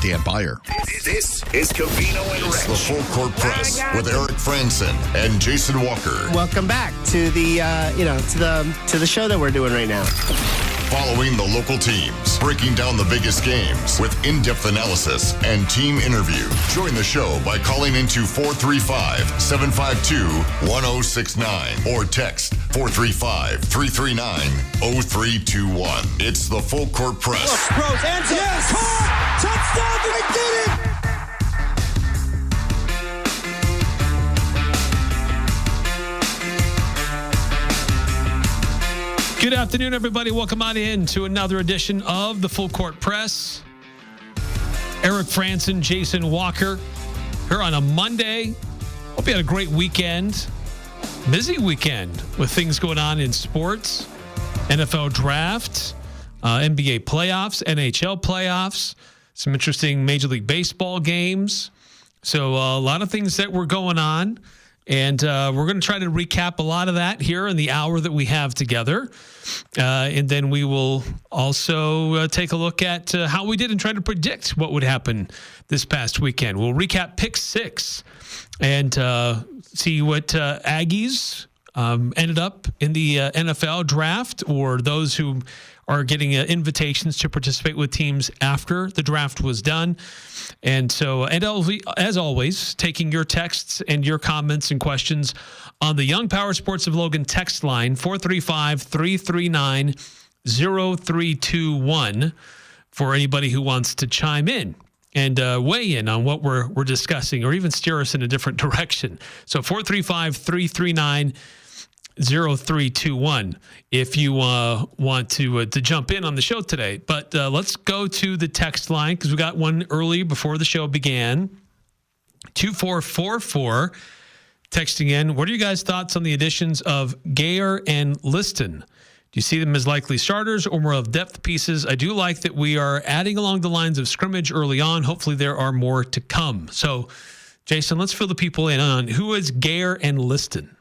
second-hand buyer. This is Covino and Rich. The Full Court Press with Eric Frandsen and Jason Walker. Welcome back to the to the show that we're doing right now. Following the local teams, breaking down the biggest games with in-depth analysis and team interview. Join the show by calling into 435-752-1069 or text 435-339-0321. It's the Full Court Press. Rose, and yes! Caught! Touchdown! They did it! Good afternoon, everybody. Welcome on in to another edition of the Full Court Press. Eric Frandsen, Jason Walker, here on a Monday. Hope you had a great weekend. Busy weekend with things going on in sports, NFL draft, NBA playoffs, NHL playoffs, some interesting Major League Baseball games. So a lot of things that were going on. And we're going to try to recap a lot of that here in the hour that we have together. And then we will also take a look at how we did and try to predict what would happen this past weekend. We'll recap Pick 6 and see what Aggies ended up in the NFL draft, or those who are getting invitations to participate with teams after the draft was done. And so, as always, taking your texts and your comments and questions on the Young Power Sports of Logan text line, 435-339-0321, for anybody who wants to chime in and weigh in on what we're discussing, or even steer us in a different direction. So 435-339-0321 if you want to jump in on the show today. But let's go to the text line, because we got one early before the show began. 2444 texting in. What are you guys' thoughts on the additions of Gayer and Liston? Do you see them as likely starters or more of depth pieces? I do like that we are adding along the lines of scrimmage early on. Hopefully there are more to come. So, Jason, let's fill the people in on who is Gayer and Liston.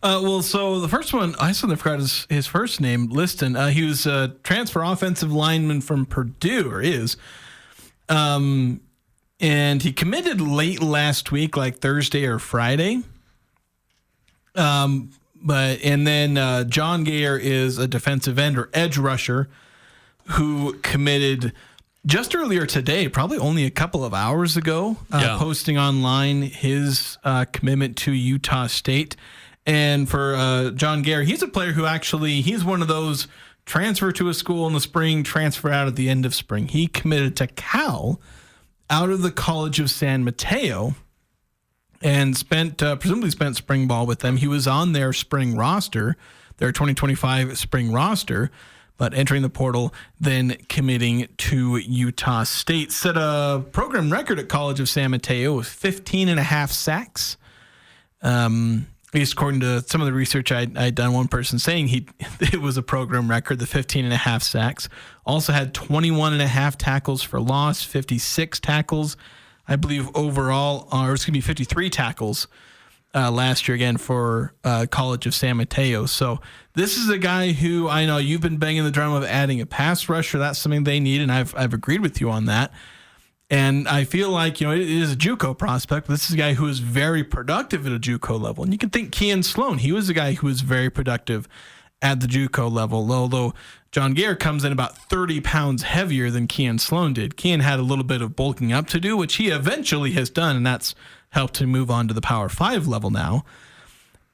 So the first one, I suddenly forgot his first name, Liston. He was a transfer offensive lineman from Purdue, or is. And he committed late last week, like Thursday or Friday. And then John Gayer is a defensive end or edge rusher who committed just earlier today, probably only a couple of hours ago, posting online his commitment to Utah State. And for John Gayer, he's a player who he's one of those transfer to a school in the spring, transfer out at the end of spring. He committed to Cal out of the College of San Mateo and presumably spent spring ball with them. He was on their spring roster, their 2025 spring roster, but entering the portal, then committing to Utah State. Set a program record at College of San Mateo with 15 and a half sacks. At least according to some of the research I'd done, one person saying it was a program record, the 15 and a half sacks. Also had 21 and a half tackles for loss, 56 tackles, I believe overall, or it's going to be 53 tackles last year again for College of San Mateo. So this is a guy who I know you've been banging the drum of adding a pass rusher. That's something they need, and I've agreed with you on that. And I feel like, it is a JUCO prospect, but this is a guy who is very productive at a JUCO level. And you can think Kean Sloan. He was a guy who was very productive at the JUCO level, although John Gayer comes in about 30 pounds heavier than Kean Sloan did. Kean had a little bit of bulking up to do, which he eventually has done, and that's helped him move on to the Power 5 level now.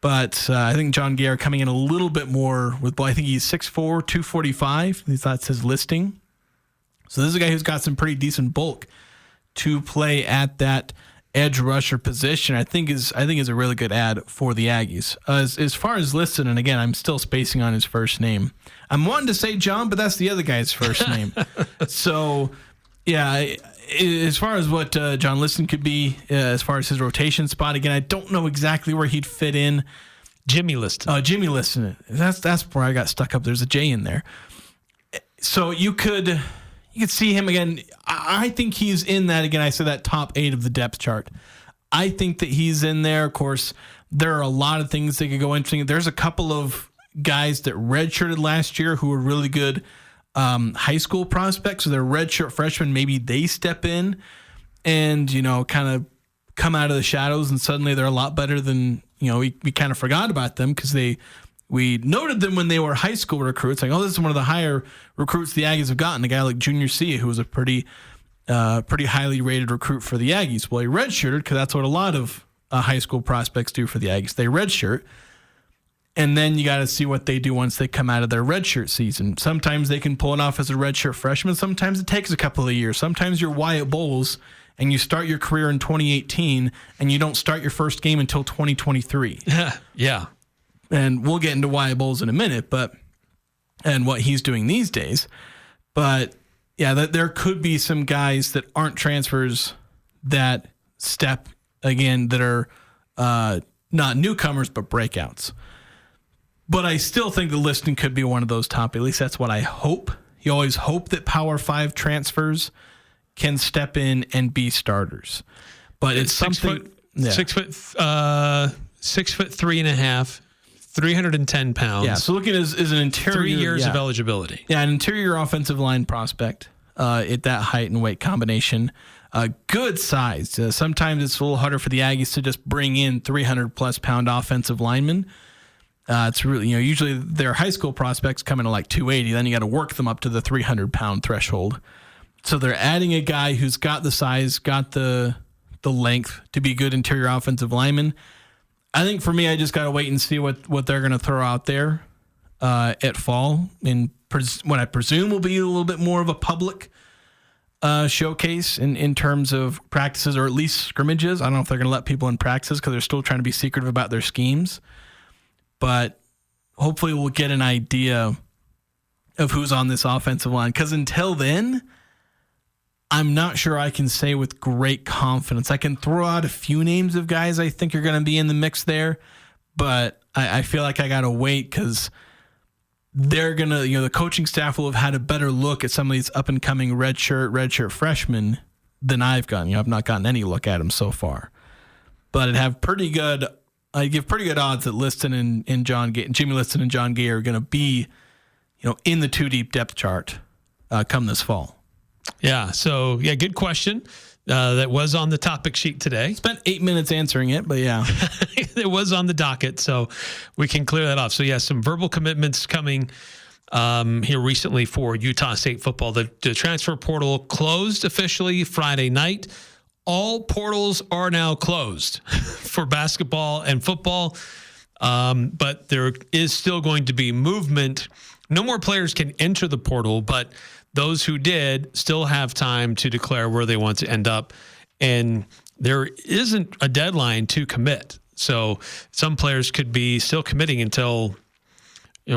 But I think John Gayer coming in a little bit more with, I think he's 6'4", 245. That's his listing. So this is a guy who's got some pretty decent bulk to play at that edge rusher position. I think is a really good ad for the Aggies. As far as Liston, and again, I'm still spacing on his first name. I'm wanting to say John, but that's the other guy's first name. So, yeah, as far as what John Liston could be, as far as his rotation spot, again, I don't know exactly where he'd fit in. Jimmy Liston. Jimmy Liston. That's where I got stuck up. There's a J in there. So you could see him again. I think he's in that, again, I said that top 8 of the depth chart. I think that he's in there. Of course, there are a lot of things that could go interesting. There's a couple of guys that redshirted last year who were really good high school prospects, so they're redshirt freshmen. Maybe they step in and, kind of come out of the shadows, and suddenly they're a lot better than, we kind of forgot about them because we noted them when they were high school recruits. Like, oh, this is one of the higher recruits the Aggies have gotten. A guy like Junior Sia, who was a pretty highly rated recruit for the Aggies. Well, he redshirted because that's what a lot of high school prospects do for the Aggies. They redshirt, and then you got to see what they do once they come out of their redshirt season. Sometimes they can pull it off as a redshirt freshman. Sometimes it takes a couple of years. Sometimes you're Wyatt Bowles and you start your career in 2018 and you don't start your first game until 2023. Yeah. And we'll get into Wyatt Bowles in a minute, and what he's doing these days. But yeah, there could be some guys that aren't transfers that step again that are not newcomers but breakouts. But I still think the listing could be one of those top. At least that's what I hope. You always hope that Power 5 transfers can step in and be starters. But it's 6 something. foot, 6 foot, 6'3.5", 310 pounds. Yeah. So looking as an interior, 3 years of eligibility. Yeah, an interior offensive line prospect at that height and weight combination. Good size. Sometimes it's a little harder for the Aggies to just bring in 300-plus pound offensive linemen. It's really, usually their high school prospects come in at like 280. Then you got to work them up to the 300-pound threshold. So they're adding a guy who's got the size, got the length to be good interior offensive lineman. I think for me, I just got to wait and see what they're going to throw out there at fall, in what I presume will be a little bit more of a public showcase in terms of practices, or at least scrimmages. I don't know if they're going to let people in practices because they're still trying to be secretive about their schemes. But hopefully we'll get an idea of who's on this offensive line. Because until then, I'm not sure I can say with great confidence. I can throw out a few names of guys I think are going to be in the mix there, but I feel like I got to wait because they're going to, the coaching staff will have had a better look at some of these up-and-coming redshirt freshmen than I've gotten. I've not gotten any look at them so far. But I'd give pretty good odds that Jimmy Liston and John Gay are going to be, in the 2-deep depth chart come this fall. Yeah. So, good question. That was on the topic sheet today. Spent 8 minutes answering it, but yeah. It was on the docket, so we can clear that off. So, some verbal commitments coming here recently for Utah State football. The transfer portal closed officially Friday night. All portals are now closed for basketball and football, but there is still going to be movement. No more players can enter the portal, but those who did still have time to declare where they want to end up. And there isn't a deadline to commit. So some players could be still committing until,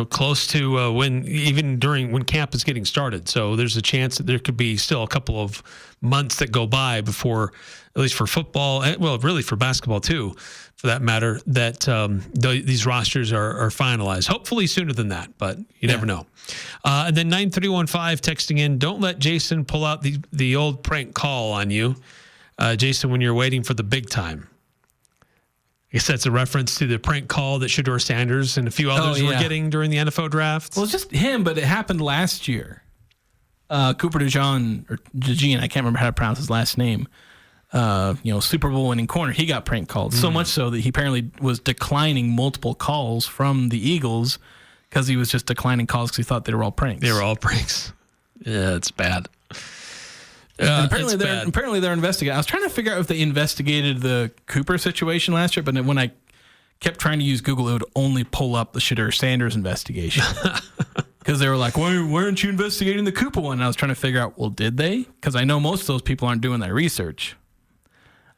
close to when camp is getting started. So there's a chance that there could be still a couple of months that go by before, at least for football, well, really for basketball too, for that matter, that these rosters are finalized. Hopefully sooner than that, but you never know. And then 9315 texting in, don't let Jason pull out the old prank call on you, Jason, when you're waiting for the big time. I guess that's a reference to the prank call that Shedeur Sanders and a few others were getting during the NFL draft. Well, it's just him, but it happened last year. Cooper DeJean, I can't remember how to pronounce his last name. Super Bowl winning corner, he got prank called. So much so that he apparently was declining multiple calls from the Eagles because he was just declining calls because he thought they were all pranks. They were all pranks. Yeah, it's bad. Apparently they're investigating. I was trying to figure out if they investigated the Cooper situation last year, but when I kept trying to use Google, it would only pull up the Shedeur Sanders investigation. Because they were like, why aren't you investigating the Cooper one? And I was trying to figure out, well, did they? Because I know most of those people aren't doing that research.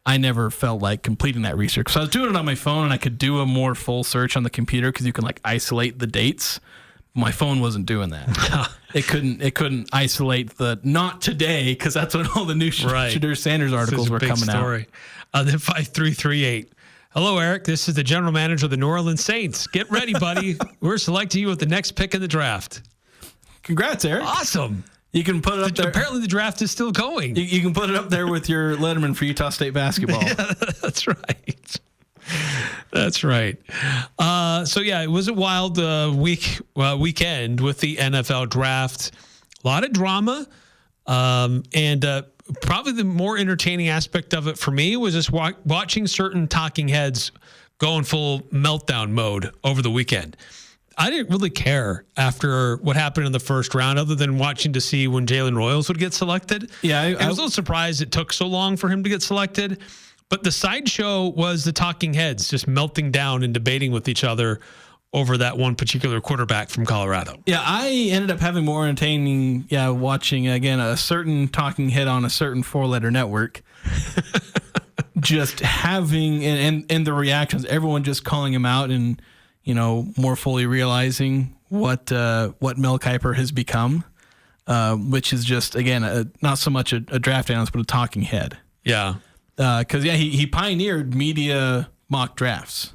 I never felt like completing that research. So I was doing it on my phone, and I could do a more full search on the computer because you can isolate the dates. My phone wasn't doing that. It couldn't isolate the not today because that's when all the new Shedeur Sanders articles were coming out. Then 5338. Hello, Eric. This is the general manager of the New Orleans Saints. Get ready, buddy. We're selecting you with the next pick in the draft. Congrats, Eric. Awesome. You can put it up there. Apparently the draft is still going. You can put it up there with your letterman for Utah State basketball. Yeah, that's right. That's right. It was a wild weekend with the NFL draft. lot of drama. And probably the more entertaining aspect of it for me was just watching certain talking heads go in full meltdown mode over the weekend. I didn't really care after what happened in the first round, other than watching to see when Jalen Royals would get selected. Yeah, I was a little surprised it took so long for him to get selected. But the sideshow was the talking heads just melting down and debating with each other over that one particular quarterback from Colorado. Yeah, I ended up having more entertaining, watching, again, a certain talking head on a certain 4-letter network. Just having, and the reactions, everyone just calling him out and, more fully realizing what Mel Kiper has become, which is just, again, not so much a draft analyst, but a talking head. Yeah. Because, he pioneered media mock drafts,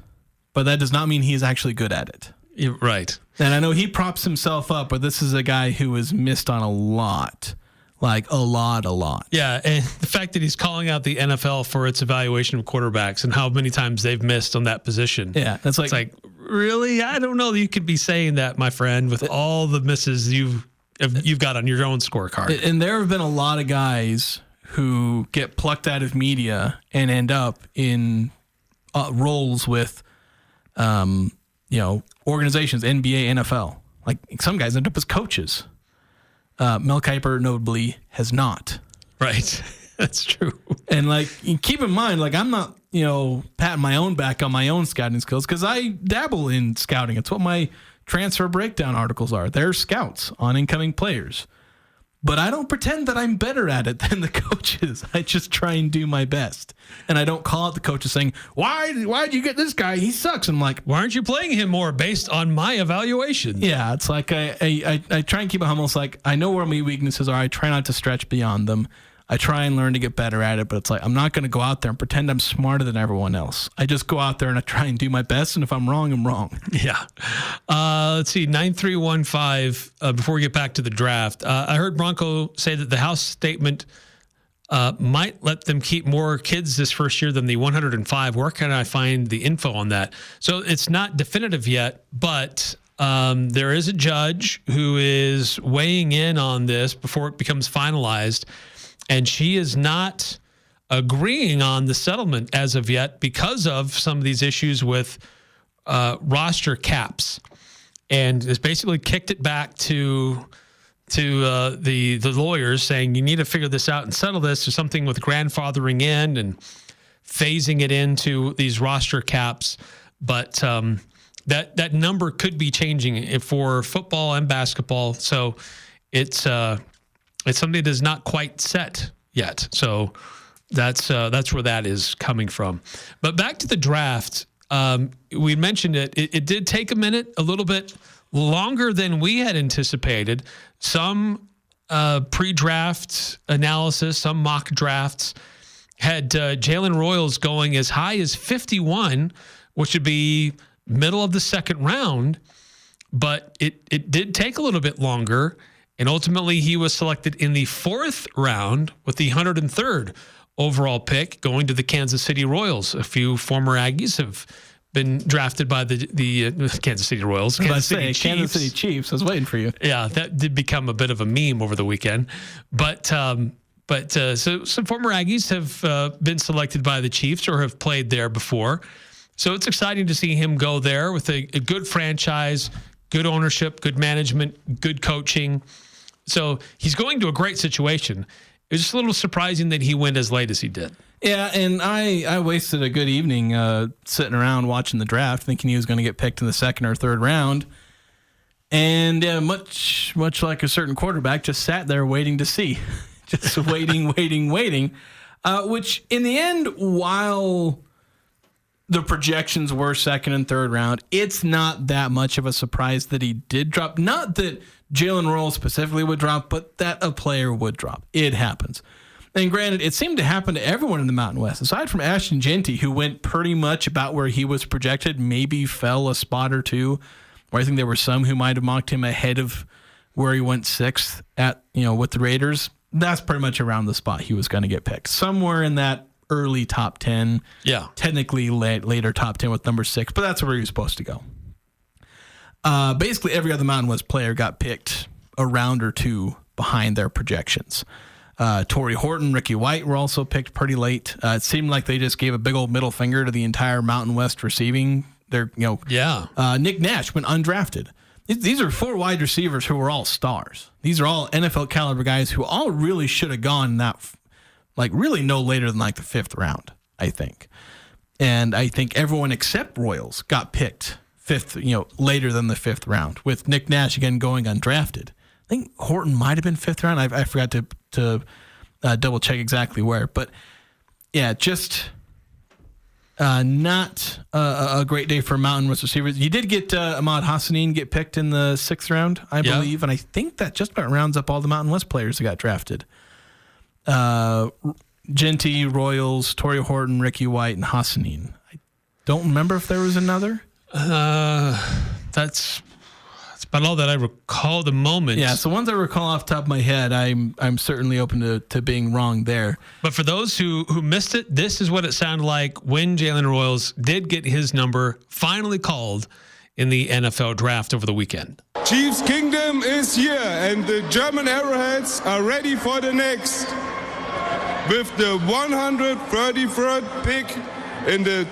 but that does not mean he's actually good at it. You're right. And I know he props himself up, but this is a guy who has missed on a lot. Like a lot. Yeah, and the fact that he's calling out the NFL for its evaluation of quarterbacks and how many times they've missed on that position. Yeah, that's it's like, really? I don't know that you could be saying that, my friend, with all the misses you've got on your own scorecard. And there have been a lot of guys who get plucked out of media and end up in roles with, organizations, NBA, NFL. Like some guys end up as coaches. Mel Kiper notably has not. Right. That's true. And keep in mind, I'm not, patting my own back on my own scouting skills because I dabble in scouting. It's what my transfer breakdown articles are. They're scouts on incoming players. But I don't pretend that I'm better at it than the coaches. I just try and do my best. And I don't call out the coaches saying, why'd you get this guy? He sucks. I'm like, why aren't you playing him more based on my evaluation? Yeah, it's like I try and keep it humble. It's like I know where my weaknesses are. I try not to stretch beyond them. I try and learn to get better at it, but it's like I'm not going to go out there and pretend I'm smarter than everyone else. I just go out there and I try and do my best, and if I'm wrong, I'm wrong. Yeah. Let's see, 9315, before we get back to the draft. I heard Bronco say that the House statement might let them keep more kids this first year than the 105. Where can I find the info on that? So it's not definitive yet, but there is a judge who is weighing in on this before it becomes finalized. And she is not agreeing on the settlement as of yet because of some of these issues with roster caps, and has basically kicked it back to the lawyers, saying you need to figure this out and settle this. There's something with grandfathering in and phasing it into these roster caps, but that number could be changing for football and basketball. So it's something that is not quite set yet. So that's where that is coming from. But back to the draft, we mentioned it. It did take a little bit longer than we had anticipated. Some pre-draft analysis, some mock drafts had Jalen Royals going as high as 51, which would be middle of the second round. But it did take a little bit longer. And ultimately, he was selected in the 4th round with the 103rd overall pick, going to the Kansas City Royals. A few former Aggies have been drafted by the Kansas City Royals. Kansas City Chiefs. I was waiting for you. Yeah, that did become a bit of a meme over the weekend. But so some former Aggies have been selected by the Chiefs or have played there before. So it's exciting to see him go there with a good franchise, good ownership, good management, good coaching. So he's going to a great situation. It was just a little surprising that he went as late as he did. Yeah, and I wasted a good evening sitting around watching the draft, thinking he was going to get picked in the 2nd or 3rd round. And much like a certain quarterback, just sat there waiting to see. Just waiting. Which in the end, while the projections were 2nd and 3rd round, it's not that much of a surprise that he did drop. Not that Jalen Royals specifically would drop, but that a player would drop. It happens. And granted, it seemed to happen to everyone in the Mountain West, aside from Ashton Genty, who went pretty much about where he was projected, maybe fell a spot or two, where I think there were some who might have mocked him ahead of where he went 6th at, with the Raiders. That's pretty much around the spot he was going to get picked. Somewhere in that early top 10. Yeah. Technically later top 10 with number 6, but that's where he was supposed to go. Basically every other Mountain West player got picked a round or two behind their projections. Torrey Horton, Ricky White were also picked pretty late. It seemed like they just gave a big old middle finger to the entire Mountain West receiving. Nick Nash went undrafted. These are 4 wide receivers who were all stars. These are all NFL caliber guys who all really should have gone really no later than like the 5th round, I think. And I think everyone except Royals got picked 5th, later than the 5th round, with Nick Nash again going undrafted. I think Horton might have been 5th round. I forgot to double check exactly where, but yeah, just not a great day for Mountain West receivers. You did get Ahmad Hassanin get picked in the 6th round, I believe, and I think that just about rounds up all the Mountain West players that got drafted. Genty, Royals, Torrey Horton, Ricky White, and Hassanin. I don't remember if there was another. That's about all that I recall at the moment. Yeah, so ones I recall off the top of my head, I'm certainly open to being wrong there. But for those who missed it, this is what it sounded like when Jalen Royals did get his number finally called in the NFL draft over the weekend. Chiefs Kingdom is here, and the German Arrowheads are ready for the next. With the 133rd pick in the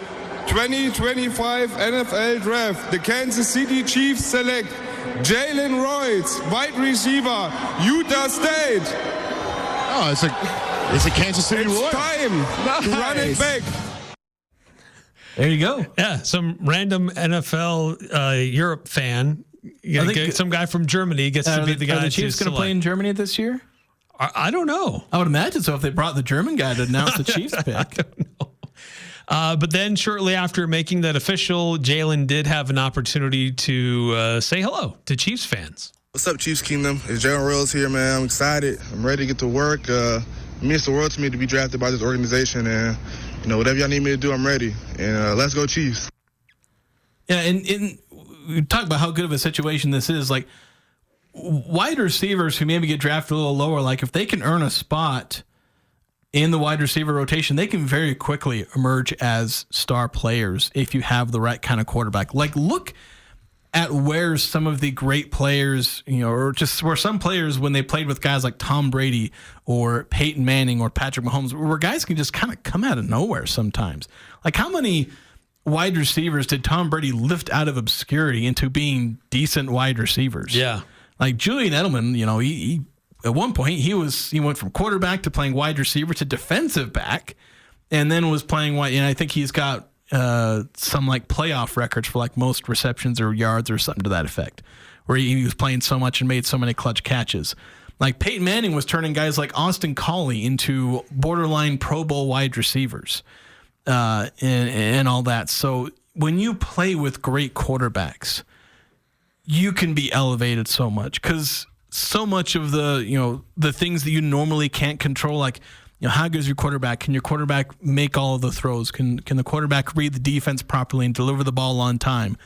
2025 NFL Draft, the Kansas City Chiefs select Jalen Royals, wide receiver, Utah State. Oh, it's a Kansas City Royals. It's time to run it back. There you go. Yeah, some random NFL Europe fan. Some guy from Germany gets to be the guy. Are the Chiefs going to play in Germany this year? I don't know. I would imagine so if they brought the German guy to announce the Chiefs pick. I don't know. But then shortly after making that official, Jalen did have an opportunity to say hello to Chiefs fans. What's up, Chiefs Kingdom? It's Jalen Royals here, man. I'm excited. I'm ready to get to work. It means the world to me to be drafted by this organization. And, whatever y'all need me to do, I'm ready. And let's go, Chiefs. Yeah, and we talk about how good of a situation this is. Like, wide receivers who maybe get drafted a little lower, like if they can earn a spot in the wide receiver rotation, they can very quickly emerge as star players if you have the right kind of quarterback. Like, look at where some of the great players, or just where some players, when they played with guys like Tom Brady or Peyton Manning or Patrick Mahomes, where guys can just kind of come out of nowhere sometimes. Like, how many wide receivers did Tom Brady lift out of obscurity into being decent wide receivers? Yeah. Like Julian Edelman, he at one point he went from quarterback to playing wide receiver to defensive back, and then was playing wide. And I think he's got some like playoff records for like most receptions or yards or something to that effect, where he was playing so much and made so many clutch catches. Like Peyton Manning was turning guys like Austin Collie into borderline Pro Bowl wide receivers, and all that. So when you play with great quarterbacks, you can be elevated so much, because so much of the things that you normally can't control, like how good is your quarterback? Can your quarterback make all of the throws? Can the quarterback read the defense properly and deliver the ball on time?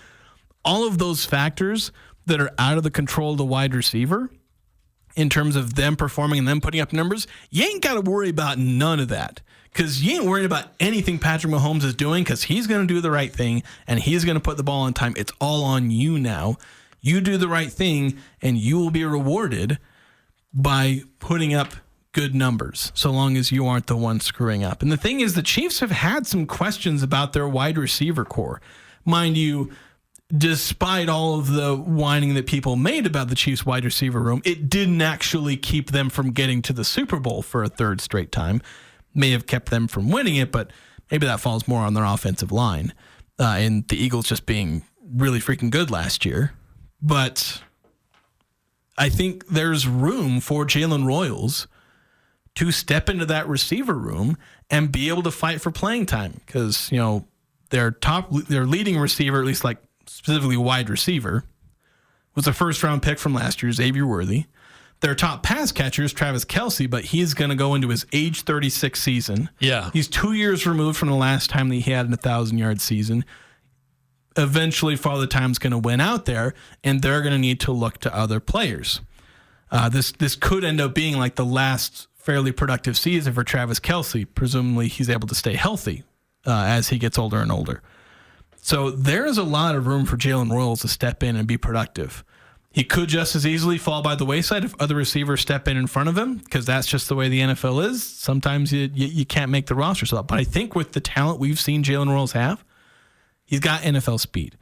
All of those factors that are out of the control of the wide receiver in terms of them performing and them putting up numbers, you ain't got to worry about none of that, because you ain't worried about anything Patrick Mahomes is doing, because he's going to do the right thing and he's going to put the ball on time. It's all on you now. You do the right thing, and you will be rewarded by putting up good numbers, so long as you aren't the one screwing up. And the thing is, the Chiefs have had some questions about their wide receiver core. Mind you, despite all of the whining that people made about the Chiefs wide receiver room, it didn't actually keep them from getting to the Super Bowl for a third straight time. May have kept them from winning it, but maybe that falls more on their offensive line, and the Eagles just being really freaking good last year. But I think there's room for Jalen Royals to step into that receiver room and be able to fight for playing time, because their leading receiver, at least like specifically wide receiver, was a first-round pick from last year, Xavier Worthy. Their top pass catcher is Travis Kelce, but he's going to go into his age 36 season. Yeah, he's 2 years removed from the last time that he had an 1,000-yard season. Eventually, Father Time's going to win out there, and they're going to need to look to other players. This could end up being like the last fairly productive season for Travis Kelce. Presumably, he's able to stay healthy as he gets older and older. So there's a lot of room for Jalen Royals to step in and be productive. He could just as easily fall by the wayside if other receivers step in front of him, because that's just the way the NFL is. Sometimes you can't make the roster. But I think with the talent we've seen Jalen Royals have, he's got NFL speed.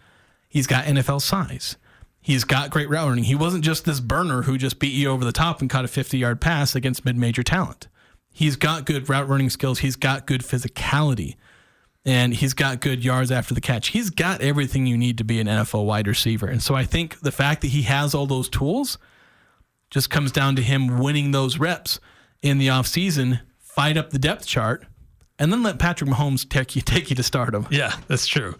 He's got NFL size. He's got great route running. He wasn't just this burner who just beat you over the top and caught a 50-yard pass against mid-major talent. He's got good route running skills. He's got good physicality. And he's got good yards after the catch. He's got everything you need to be an NFL wide receiver. And so I think the fact that he has all those tools just comes down to him winning those reps in the offseason, fight up the depth chart, and then let Patrick Mahomes take you to stardom. Yeah, that's true.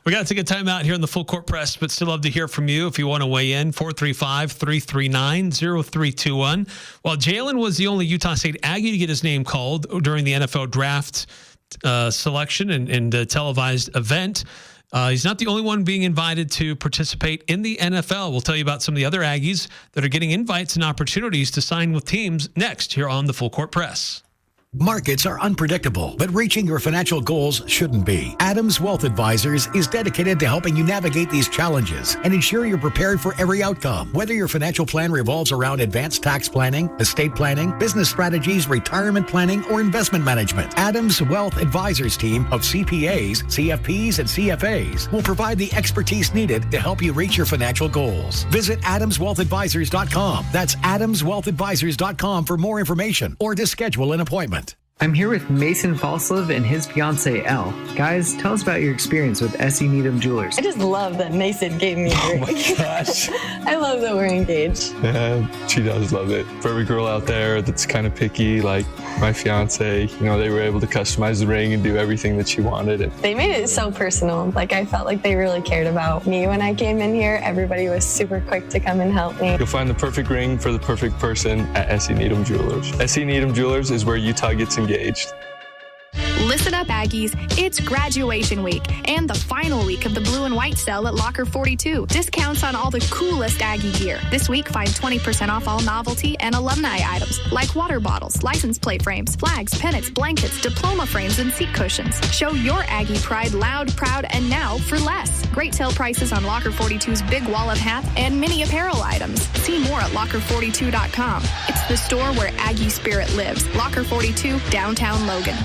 We got to take a time out here in the Full Court Press, but still love to hear from you if you want to weigh in. 435-339-0321. While Jalen was the only Utah State Aggie to get his name called during the NFL draft selection and televised event, he's not the only one being invited to participate in the NFL. We'll tell you about some of the other Aggies that are getting invites and opportunities to sign with teams next here on the Full Court Press. Markets are unpredictable, but reaching your financial goals shouldn't be. Adams Wealth Advisors is dedicated to helping you navigate these challenges and ensure you're prepared for every outcome. Whether your financial plan revolves around advanced tax planning, estate planning, business strategies, retirement planning, or investment management, Adams Wealth Advisors team of CPAs, CFPs, and CFAs will provide the expertise needed to help you reach your financial goals. Visit AdamsWealthAdvisors.com. That's AdamsWealthAdvisors.com for more information or to schedule an appointment. I'm here with Mason Falslev and his fiance, Elle. Guys, tell us about your experience with S.E. Needham Jewelers. I just love that Mason gave me a ring. Oh my gosh. I love that we're engaged. Yeah, she does love it. For every girl out there that's kind of picky, like my fiance, they were able to customize the ring and do everything that she wanted. They made it so personal. I felt like they really cared about me when I came in here. Everybody was super quick to come and help me. You'll find the perfect ring for the perfect person at S.E. Needham Jewelers. S.E. Needham Jewelers is where Utah gets engaged. Listen up, Aggies. It's graduation week and the final week of the blue and white sale at Locker 42. Discounts on all the coolest Aggie gear. This week, find 20% off all novelty and alumni items like water bottles, license plate frames, flags, pennants, blankets, diploma frames, and seat cushions. Show your Aggie pride loud, proud, and now for less. Great sale prices on Locker 42's big wallet hat and mini apparel items. See more at locker42.com. It's the store where Aggie spirit lives. Locker 42, downtown Logan.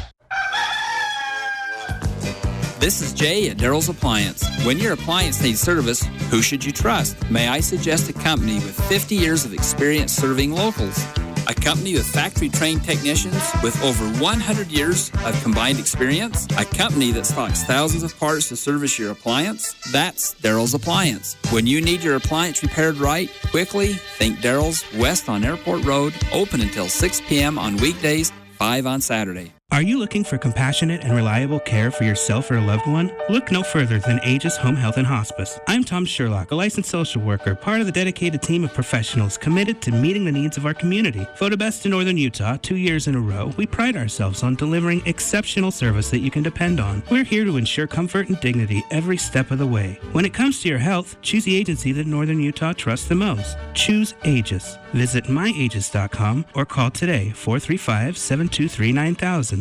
This is Jay at Daryl's Appliance. When your appliance needs service, who should you trust? May I suggest a company with 50 years of experience serving locals? A company with factory-trained technicians with over 100 years of combined experience? A company that stocks thousands of parts to service your appliance? That's Daryl's Appliance. When you need your appliance repaired right, quickly, think Daryl's West on Airport Road, open until 6 p.m. on weekdays, 5 on Saturday. Are you looking for compassionate and reliable care for yourself or a loved one? Look no further than Aegis Home Health and Hospice. I'm Tom Sherlock, a licensed social worker, part of the dedicated team of professionals committed to meeting the needs of our community. Voted best in Northern Utah 2 years in a row, we pride ourselves on delivering exceptional service that you can depend on. We're here to ensure comfort and dignity every step of the way. When it comes to your health, choose the agency that Northern Utah trusts the most. Choose Aegis. Visit myaegis.com or call today 435-723-9000.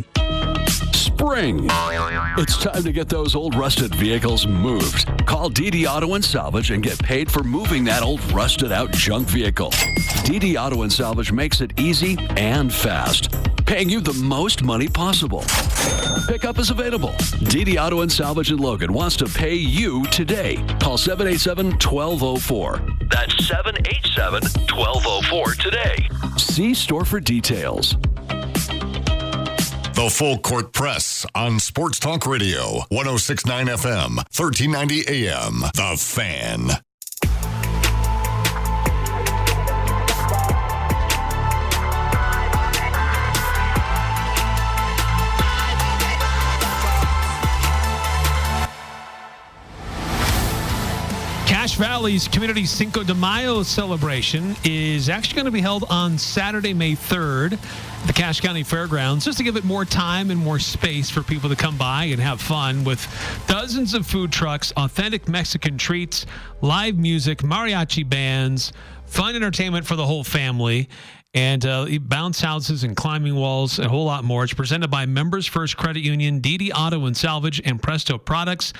Spring. It's time to get those old rusted vehicles moved. Call DD Auto and Salvage and get paid for moving that old rusted out junk vehicle. DD Auto and Salvage makes it easy and fast, paying you the most money possible. Pickup is available. DD Auto and Salvage in Logan wants to pay you today. Call 787-1204. That's 787-1204 today. See store for details. The Full Court Press on Sports Talk Radio, 106.9 FM, 1390 AM. The Fan. Cache Valley's Community Cinco de Mayo celebration is actually going to be held on Saturday, May 3rd at the Cache County Fairgrounds, just to give it more time and more space for people to come by and have fun with dozens of food trucks, authentic Mexican treats, live music, mariachi bands, fun entertainment for the whole family, and bounce houses and climbing walls, a whole lot more. It's presented by Members First Credit Union, DD Auto and Salvage, and Presto Products.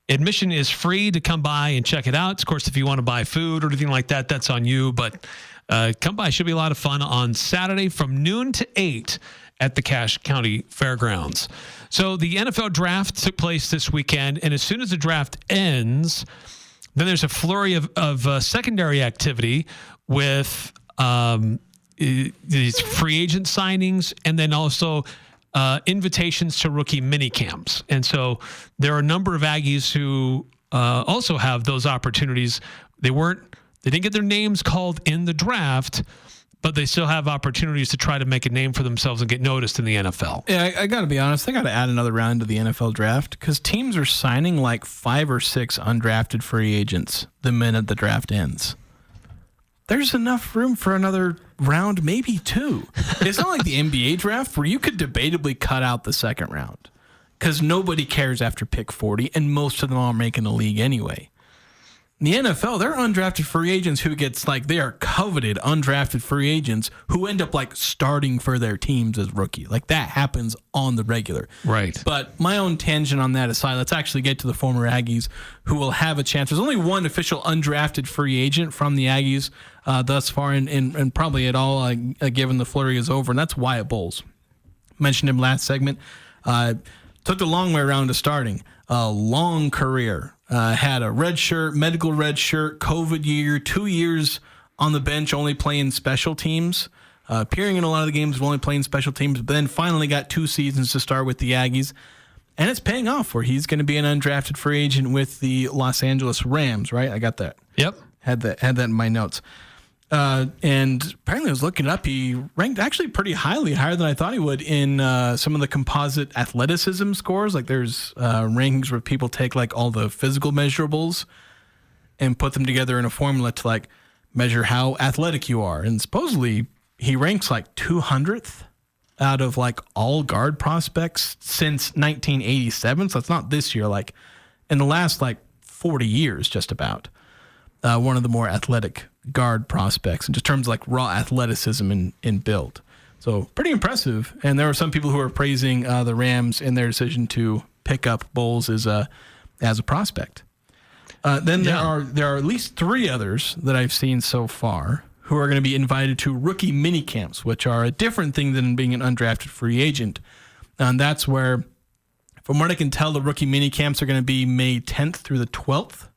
Admission is free to come by and check it out. Of course, if you want to buy food or anything like that, that's on you. But come by. Should be a lot of fun on Saturday from noon to 8 at the Cache County Fairgrounds. So the NFL draft took place this weekend, and as soon as the draft ends, then there's a flurry of secondary activity with these free agent signings and then also invitations to rookie minicamps. And so there are a number of Aggies who also have those opportunities. They didn't get their names called in the draft, but they still have opportunities to try to make a name for themselves and get noticed in the NFL. Yeah, I got to be honest. They got to add another round to the NFL draft because teams are signing like 5 or 6 undrafted free agents the minute the draft ends. There's enough room for another round, maybe 2. It's not like the NBA draft where you could debatably cut out the second round because nobody cares after pick 40, and most of them are making the league anyway. In the NFL, they're undrafted free agents who they are coveted undrafted free agents who end up like starting for their teams as rookie. Like that happens on the regular. Right. But my own tangent on that aside, let's actually get to the former Aggies who will have a chance. There's only one official undrafted free agent from the Aggies thus far, and probably at all given the flurry is over, and that's Wyatt Bowles. Mentioned him last segment. Took the long way around to starting. A long career. Had a medical red shirt, COVID year, 2 years on the bench, only playing special teams. Appearing in a lot of the games, only playing special teams, but then finally got 2 seasons to start with the Aggies. And it's paying off where he's going to be an undrafted free agent with the Los Angeles Rams, right? I got that. Yep. Had that in my notes. And apparently I was looking it up. He ranked actually pretty highly, higher than I thought he would in some of the composite athleticism scores. Like there's rankings where people take like all the physical measurables and put them together in a formula to like measure how athletic you are. And supposedly he ranks like 200th out of like all guard prospects since 1987. So it's not this year, like in the last like 40 years, just about. One of the more athletic guard prospects in just terms of like raw athleticism and build. So pretty impressive. And there are some people who are praising the Rams in their decision to pick up Bowles as a prospect. Then there are at least 3 others that I've seen so far who are going to be invited to rookie minicamps, which are a different thing than being an undrafted free agent. And that's where, from what I can tell, the rookie minicamps are going to be May 10th through the 12th.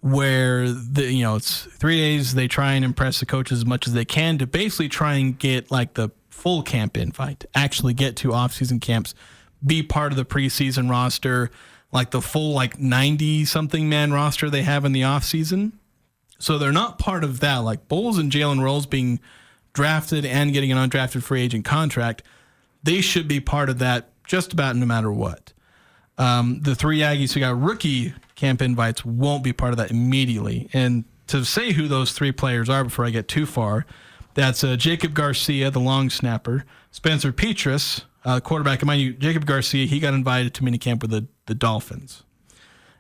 Where it's 3 days, they try and impress the coaches as much as they can to basically try and get like the full camp invite, actually get to off-season camps, be part of the preseason roster, like the full like 90-something man roster they have in the off-season. So they're not part of that. Like Bowles and Jalen Royals being drafted and getting an undrafted free agent contract, they should be part of that just about no matter what. The 3 Aggies who got rookie camp invites won't be part of that immediately. And to say who those 3 players are before I get too far, that's Jacob Garcia, the long snapper, Spencer Petras, quarterback. And mind you, Jacob Garcia, he got invited to minicamp with the Dolphins.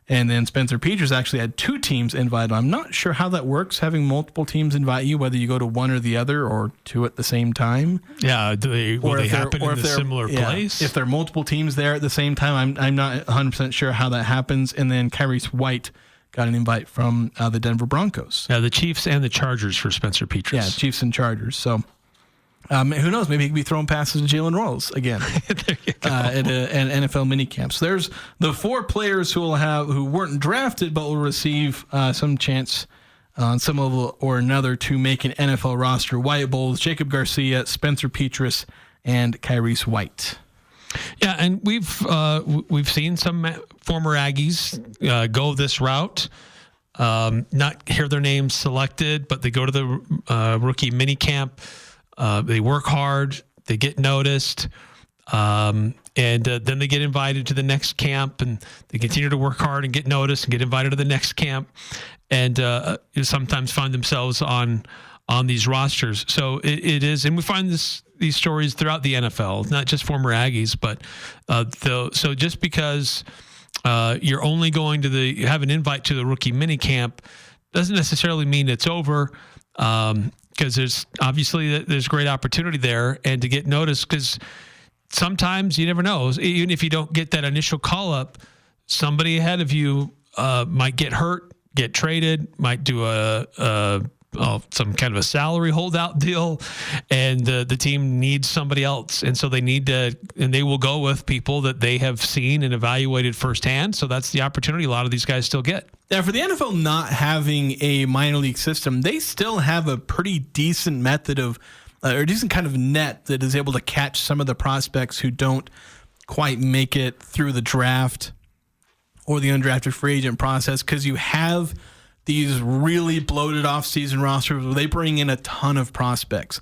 And then Spencer Petras actually had 2 teams invited. I'm not sure how that works, having multiple teams invite you, whether you go to one or the other or 2 at the same time. Yeah, will they happen in a similar place? If there are multiple teams there at the same time, I'm not 100% sure how that happens. And then Kyrese White got an invite from the Denver Broncos. Yeah, the Chiefs and the Chargers for Spencer Petras. Yeah, Chiefs and Chargers. So who knows? Maybe he could be throwing passes to Jalen Royals again at an NFL minicamp. So there's the 4 players who weren't drafted but will receive some chance on some level or another to make an NFL roster. Wyatt Bowles, Jacob Garcia, Spencer Petras, and Kyrese White. Yeah, and we've seen some former Aggies go this route. Not hear their names selected, but they go to the rookie minicamp. They work hard, they get noticed, and then they get invited to the next camp, and they continue to work hard and get noticed and get invited to the next camp, and sometimes find themselves on these rosters. So it is, and we find these stories throughout the NFL, not just former Aggies, but so just because you're only going to have an invite to the rookie minicamp doesn't necessarily mean it's over. Because there's great opportunity there, and to get noticed, because sometimes you never know. Even if you don't get that initial call up, somebody ahead of you might get hurt, get traded, might do some kind of a salary holdout deal, and the team needs somebody else. And so they need to, and they will go with people that they have seen and evaluated firsthand. So that's the opportunity a lot of these guys still get. Now, for the NFL not having a minor league system, they still have a pretty decent method of, or decent kind of net that is able to catch some of the prospects who don't quite make it through the draft or the undrafted free agent process, because you have these really bloated off-season rosters where they bring in a ton of prospects.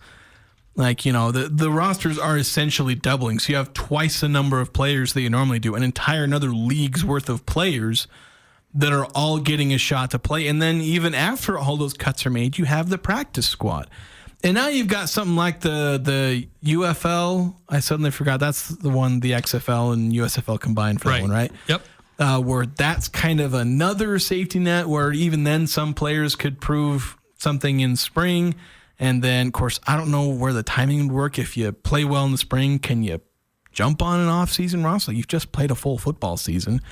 Like, the rosters are essentially doubling. So you have twice the number of players that you normally do, an entire another league's worth of players that are all getting a shot to play. And then even after all those cuts are made, you have the practice squad. And now you've got something like the UFL. I suddenly forgot. That's the one, the XFL and USFL combined for that one, right? Yep. Where that's kind of another safety net where even then some players could prove something in spring. And then, of course, I don't know where the timing would work. If you play well in the spring, can you jump on an off-season roster? You've just played a full football season.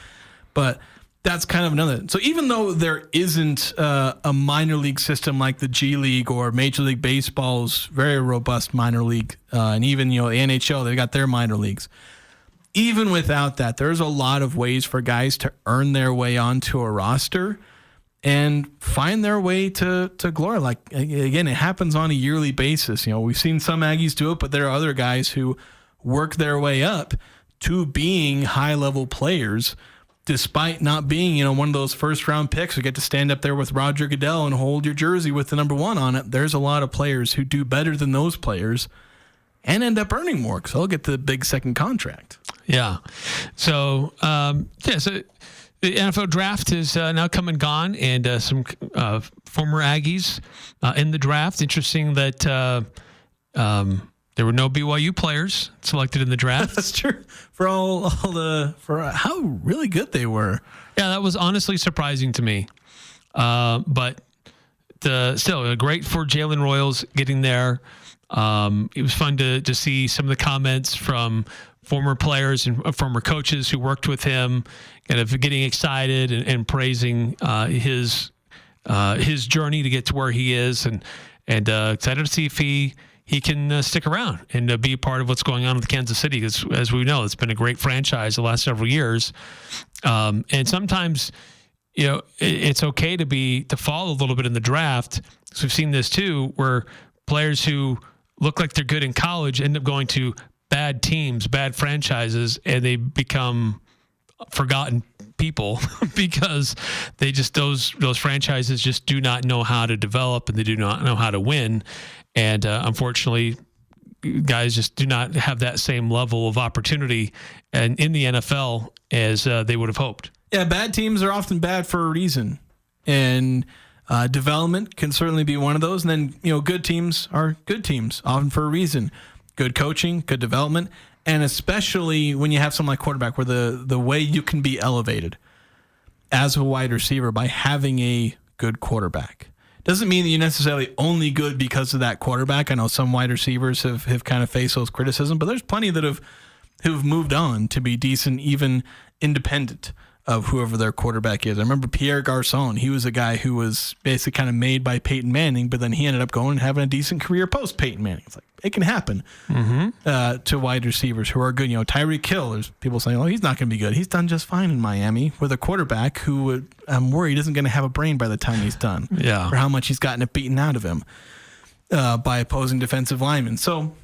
But that's kind of another. So even though there isn't a minor league system like the G League or Major League Baseball's very robust minor league, and even, the NHL, they've got their minor leagues. Even without that, there's a lot of ways for guys to earn their way onto a roster and find their way to glory. Like, again, it happens on a yearly basis. We've seen some Aggies do it, but there are other guys who work their way up to being high-level players despite not being, one of those first-round picks who get to stand up there with Roger Goodell and hold your jersey with the number 1 on it. There's a lot of players who do better than those players and end up earning more because they'll get the big second contract. Yeah. So, so the NFL draft is now come and gone, and some former Aggies in the draft. Interesting that there were no BYU players selected in the draft. That's true. For for how really good they were. Yeah, that was honestly surprising to me. But still great for Jalen Royals getting there. It was fun to see some of the comments from former players and former coaches who worked with him, kind of getting excited and praising his journey to get to where he is, and excited to see if he can stick around and be a part of what's going on with Kansas City. Because as we know, it's been a great franchise the last several years, and sometimes it's okay to fall a little bit in the draft. So we've seen this too, where players who look like they're good in college end up going to bad teams, bad franchises, and they become forgotten people because they just those franchises just do not know how to develop, and they do not know how to win. And unfortunately, guys just do not have that same level of opportunity and in the NFL as they would have hoped. Yeah, bad teams are often bad for a reason, and development can certainly be one of those. And then, good teams are good teams, often for a reason. Good coaching, good development, and especially when you have something like quarterback, where the way you can be elevated as a wide receiver by having a good quarterback. Doesn't mean that you're necessarily only good because of that quarterback. I know some wide receivers have kind of faced those criticism, but there's plenty that who've moved on to be decent, even independent of whoever their quarterback is. I remember Pierre Garçon. He was a guy who was basically kind of made by Peyton Manning, but then he ended up going and having a decent career post Peyton Manning. It's like, it can happen to wide receivers who are good. Tyreek Hill, there's people saying, he's not going to be good. He's done just fine in Miami with a quarterback who I'm worried isn't going to have a brain by the time he's done. Yeah. For how much he's gotten it beaten out of him by opposing defensive linemen. So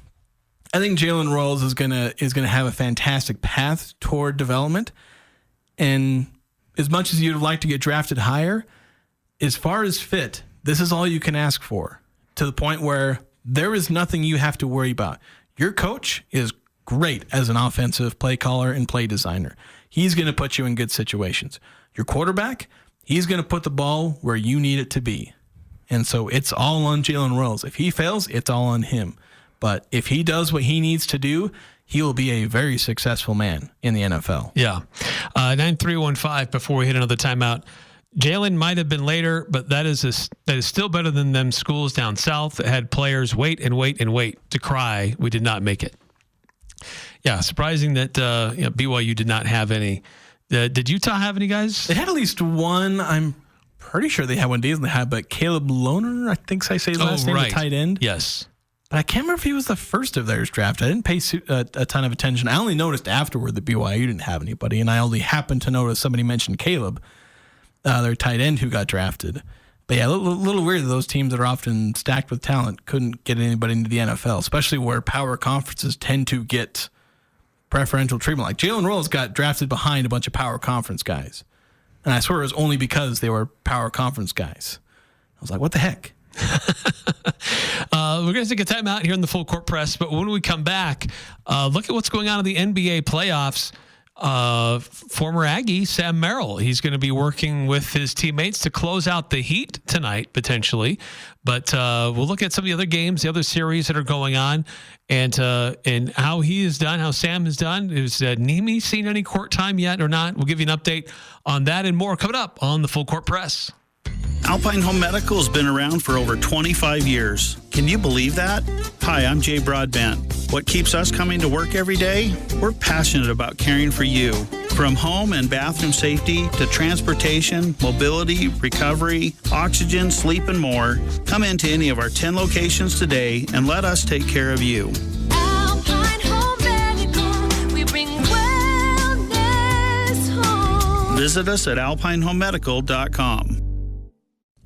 I think Jalen Royals is gonna have a fantastic path toward development. And as much as you'd have liked to get drafted higher, as far as fit, this is all you can ask for, to the point where there is nothing you have to worry about. Your coach is great as an offensive play caller and play designer. He's going to put you in good situations. Your quarterback, he's going to put the ball where you need it to be. And so it's all on Jalen Royals. If he fails, it's all on him. But if he does what he needs to do, he will be a very successful man in the NFL. Yeah. 9315 before we hit another timeout. Jalen might have been later, but that is still better than them schools down south that had players wait to cry, we did not make it. Yeah, surprising that BYU did not have any Did Utah have any guys? They had at least one. I'm pretty sure they had one Days they had, but Caleb Lohner, I think I say his last name, the tight end. Yes. But I can't remember if he was the first of theirs drafted. I didn't pay a ton of attention. I only noticed afterward that BYU didn't have anybody, and I only happened to notice somebody mentioned Caleb, their tight end who got drafted. But yeah, a little weird that those teams that are often stacked with talent couldn't get anybody into the NFL, especially where power conferences tend to get preferential treatment. Like Jalen Royals got drafted behind a bunch of power conference guys. And I swear it was only because they were power conference guys. I was like, what the heck? We're going to take a timeout here in the Full Court Press, but when we come back, look at what's going on in the NBA playoffs. Former Aggie Sam Merrill, he's going to be working with his teammates to close out the Heat tonight, potentially. But we'll look at some of the other games, the other series that are going on, and how he has done, how Sam has done. Has Nimi seen any court time yet or not? We'll give you an update on that and more coming up on the Full Court Press. Alpine Home Medical has been around for over 25 years. Can you believe that? Hi, I'm Jay Broadbent. What keeps us coming to work every day? We're passionate about caring for you. From home and bathroom safety to transportation, mobility, recovery, oxygen, sleep, and more, come into any of our 10 locations today and let us take care of you. Alpine Home Medical, we bring wellness home. Visit us at alpinehomemedical.com.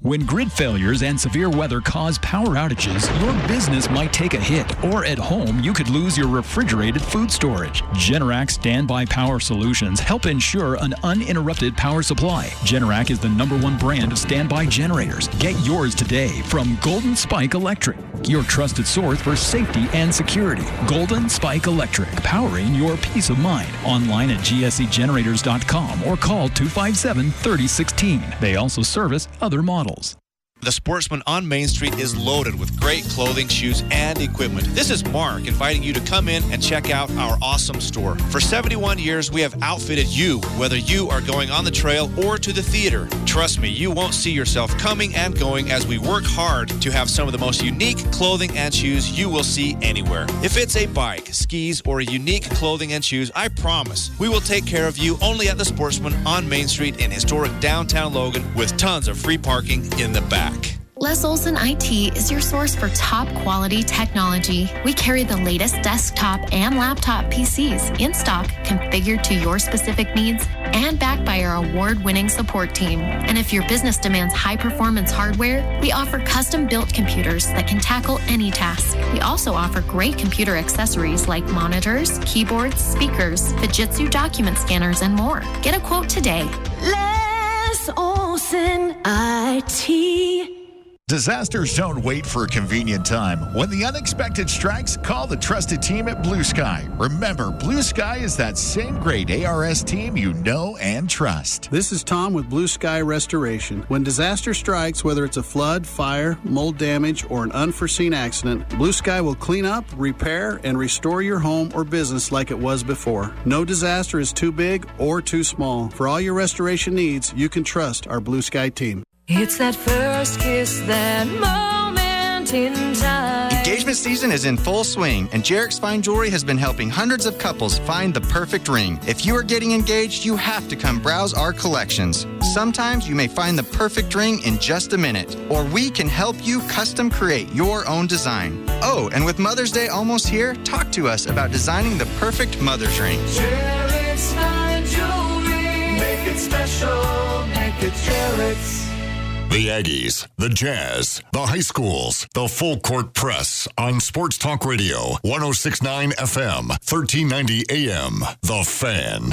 When grid failures and severe weather cause power outages, your business might take a hit, or at home, you could lose your refrigerated food storage. Generac Standby Power Solutions help ensure an uninterrupted power supply. Generac is the #1 brand of standby generators. Get yours today from Golden Spike Electric, your trusted source for safety and security. Golden Spike Electric, powering your peace of mind. Online at gsegenerators.com or call 257-3016. They also service other models. The Sportsman on Main Street is loaded with great clothing, shoes, and equipment. This is Mark inviting you to come in and check out our awesome store. For 71 years, we have outfitted you, whether you are going on the trail or to the theater. Trust me, you won't see yourself coming and going as we work hard to have some of the most unique clothing and shoes you will see anywhere. If it's a bike, skis, or a unique clothing and shoes, I promise we will take care of you only at the Sportsman on Main Street in historic downtown Logan with tons of free parking in the back. Les Olson IT is your source for top quality technology. We carry the latest desktop and laptop PCs in stock, configured to your specific needs, and backed by our award-winning support team. And if your business demands high-performance hardware, we offer custom-built computers that can tackle any task. We also offer great computer accessories like monitors, keyboards, speakers, Fujitsu document scanners, and more. Get a quote today. Les Olson IT. Disasters don't wait for a convenient time. When the unexpected strikes, call the trusted team at Blue Sky. Remember, Blue Sky is that same great ARS team you know and trust. This is Tom with Blue Sky Restoration. When disaster strikes, whether it's a flood, fire, mold damage, or an unforeseen accident, Blue Sky will clean up, repair, and restore your home or business like it was before. No disaster is too big or too small. For all your restoration needs, you can trust our Blue Sky team. It's that first kiss, that moment in time. Engagement season is in full swing, and Jarek's Fine Jewelry has been helping hundreds of couples find the perfect ring. If you are getting engaged, you have to come browse our collections. Sometimes you may find the perfect ring in just a minute, or we can help you custom create your own design. Oh, and with Mother's Day almost here, talk to us about designing the perfect mother's ring. Jarek's Fine Jewelry. Make it special. Make it Jarek's. The Aggies, the Jazz, the high schools, the Full Court Press on Sports Talk Radio, 106.9 FM, 1390 AM. The Fan.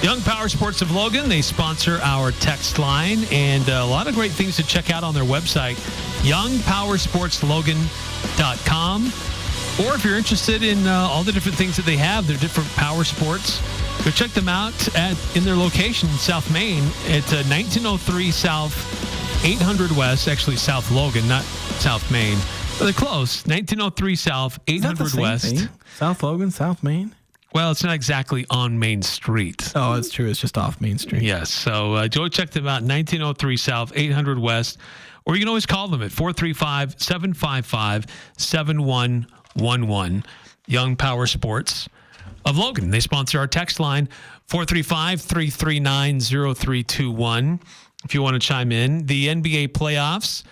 Young Power Sports of Logan, they sponsor our text line, and a lot of great things to check out on their website, youngpowersportslogan.com. Or if you're interested in all the different things that they have, their different power sports, go check them out in their location in South Main at 1903 South, 800 West, actually South Logan, not South Main. But they're close. 1903 South, 800 West. Thing? South Logan, South Main? Well, it's not exactly on Main Street. Oh, that's true. It's just off Main Street. Yes. So go check them out, 1903 South, 800 West. Or you can always call them at 435-755-7111. Young Power Sports of Logan. They sponsor our text line, 435-339-0321. If you want to chime in. The NBA playoffs,